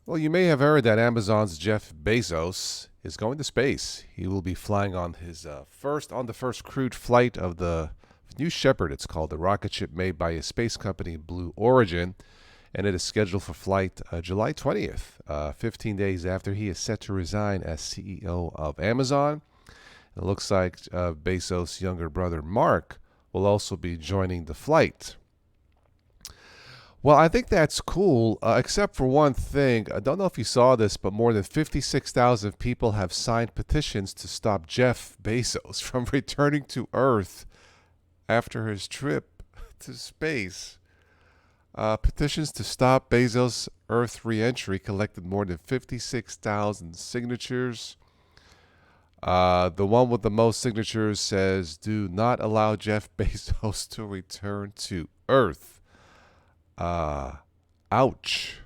Well, you may have heard that Amazon's Jeff Bezos is going to space. He will be flying on his first crewed flight of the New Shepard. It's called, the rocket ship made by his space company Blue Origin, and it is scheduled for flight July 20th, 15 days after he is set to resign as CEO of Amazon. It looks like Bezos' younger brother Mark will also be joining the flight. Well, I think that's cool, except for one thing. I don't know if you saw this, but more than 56,000 people have signed petitions to stop Jeff Bezos from returning to Earth after his trip to space. Petitions to stop Bezos' Earth reentry collected more than 56,000 signatures. The one with the most signatures says, "Do not allow Jeff Bezos to return to Earth." Uh, Ouch.